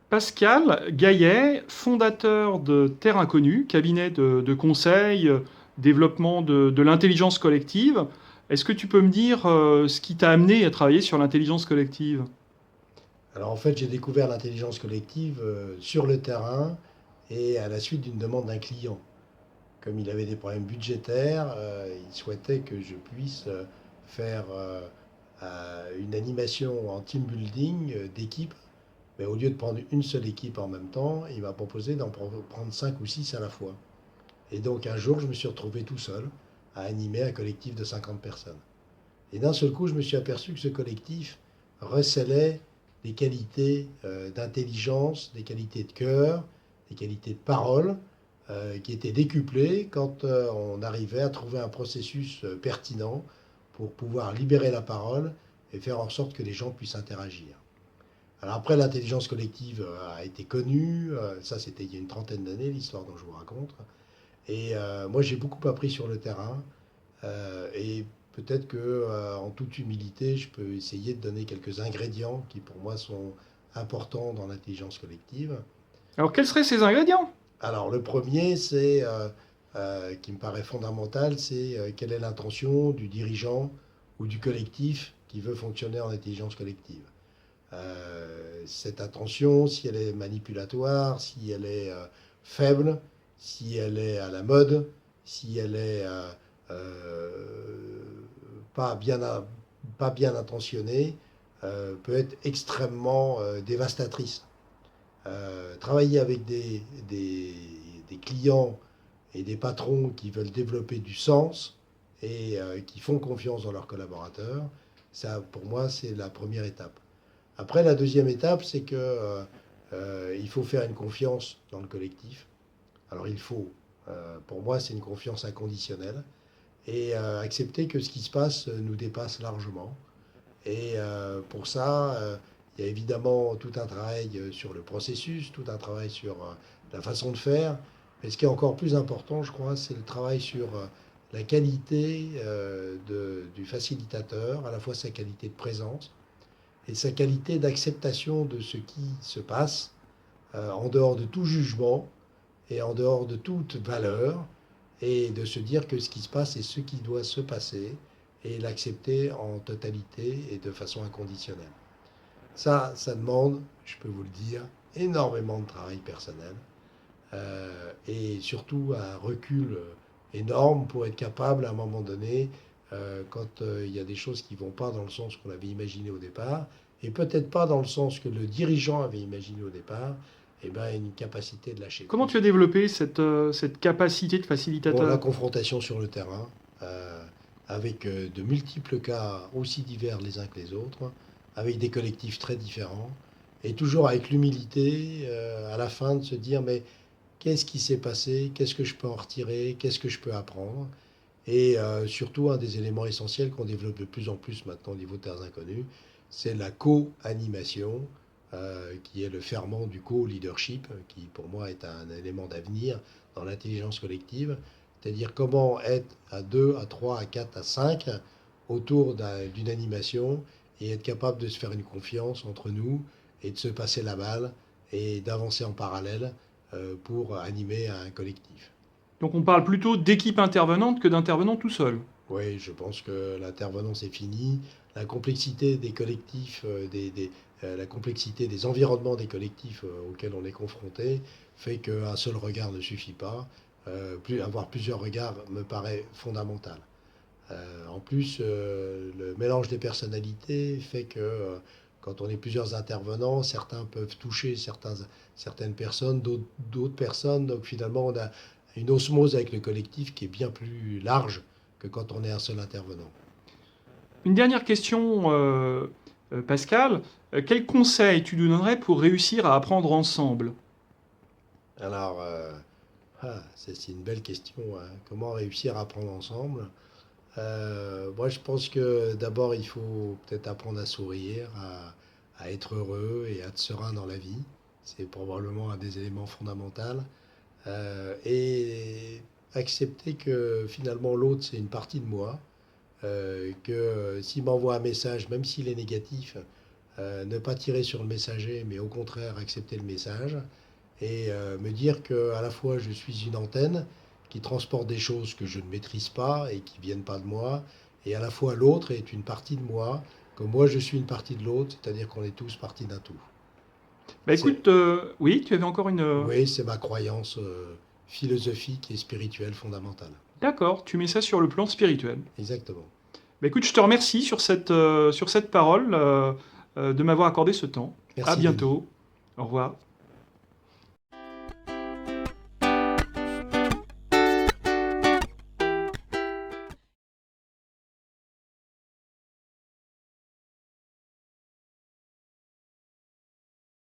Pascal Gaillet, fondateur de Terre Inconnue, cabinet de conseil, développement de l'intelligence collective. Est-ce que tu peux me dire ce qui t'a amené à travailler sur l'intelligence collective? Alors en fait, j'ai découvert l'intelligence collective sur le terrain et à la suite d'une demande d'un client. Comme il avait des problèmes budgétaires, il souhaitait que je puisse faire une animation en team building d'équipe. Mais au lieu de prendre une seule équipe en même temps, il m'a proposé prendre 5 ou 6 à la fois. Et donc un jour, je me suis retrouvé tout seul à animer un collectif de 50 personnes. Et d'un seul coup, je me suis aperçu que ce collectif recelait des qualités d'intelligence, des qualités de cœur, des qualités de parole qui étaient décuplées quand on arrivait à trouver un processus pertinent pour pouvoir libérer la parole et faire en sorte que les gens puissent interagir. Alors après, l'intelligence collective a été connue, ça c'était il y a une trentaine d'années, l'histoire dont je vous raconte. Et moi j'ai beaucoup appris sur le terrain, et peut-être que, en toute humilité, je peux essayer de donner quelques ingrédients qui, pour moi, sont importants dans l'intelligence collective. Alors, quels seraient ces ingrédients? Alors, le premier, c'est qui me paraît fondamental, c'est quelle est l'intention du dirigeant ou du collectif qui veut fonctionner en intelligence collective. Cette attention, si elle est manipulatoire, si elle est faible, si elle est à la mode, si elle est pas bien, pas bien intentionnée, peut être extrêmement dévastatrice. Travailler avec des clients et des patrons qui veulent développer du sens et qui font confiance dans leurs collaborateurs, ça, pour moi, c'est la première étape. Après, la deuxième étape, c'est que il faut faire une confiance dans le collectif. Alors, pour moi, c'est une confiance inconditionnelle et accepter que ce qui se passe nous dépasse largement. Et pour ça, il y a évidemment tout un travail sur le processus, tout un travail sur la façon de faire. Mais ce qui est encore plus important, je crois, c'est le travail sur la qualité du facilitateur, à la fois sa qualité de présence et sa qualité d'acceptation de ce qui se passe, en dehors de tout jugement et en dehors de toute valeur, et de se dire que ce qui se passe est ce qui doit se passer, et l'accepter en totalité et de façon inconditionnelle. Ça demande, je peux vous le dire, énormément de travail personnel, et surtout un recul énorme pour être capable à un moment donné, quand il y a des choses qui ne vont pas dans le sens qu'on avait imaginé au départ, et peut-être pas dans le sens que le dirigeant avait imaginé au départ, et ben, une capacité de lâcher Comment tu as prise. développé cette capacité de Bon, la facilitateur? confrontation sur le terrain, avec de multiples cas aussi divers les uns que les autres, avec des collectifs très différents, et toujours avec l'humilité, à la fin, de se dire, mais qu'est-ce qui s'est passé? Qu'est-ce que je peux en retirer? Qu'est-ce que je peux apprendre? Et surtout, un des éléments essentiels qu'on développe de plus en plus maintenant au niveau de Terres Inconnues, c'est la co-animation, qui est le ferment du co-leadership, qui pour moi est un élément d'avenir dans l'intelligence collective. C'est-à-dire comment être à 2, à 3, à 4, à 5 autour d'une animation et être capable de se faire une confiance entre nous et de se passer la balle et d'avancer en parallèle pour animer un collectif. Donc, on parle plutôt d'équipe intervenante que d'intervenant tout seul. Oui, je pense que l'intervenance est finie. La complexité des collectifs, la complexité des environnements des collectifs auxquels on est confronté fait qu'un seul regard ne suffit pas. Avoir plusieurs regards me paraît fondamental. En plus, le mélange des personnalités fait que quand on est plusieurs intervenants, certains peuvent toucher certaines personnes, d'autres personnes. Donc finalement, on a une osmose avec le collectif qui est bien plus large que quand on est un seul intervenant. Une dernière question, Pascal. Quel conseil tu nous donnerais pour réussir à apprendre ensemble? Alors, c'est une belle question, hein. Comment réussir à apprendre ensemble? Moi, je pense que d'abord, il faut peut-être apprendre à sourire, à être heureux et à être serein dans la vie. C'est probablement un des éléments fondamentaux. Et accepter que finalement l'autre, c'est une partie de moi, que s'il m'envoie un message, même s'il est négatif, ne pas tirer sur le messager, mais au contraire accepter le message, et me dire que à la fois je suis une antenne qui transporte des choses que je ne maîtrise pas et qui viennent pas de moi, et à la fois l'autre est une partie de moi, que moi je suis une partie de l'autre, c'est-à-dire qu'on est tous partie d'un tout. Bah C'est, écoute, oui, tu avais encore une... oui, c'est ma croyance philosophique et spirituelle fondamentale. D'accord, tu mets ça sur le plan spirituel. Exactement. Bah écoute, je te remercie sur cette parole, de m'avoir accordé ce temps. À Merci Denis. bientôt. Au revoir.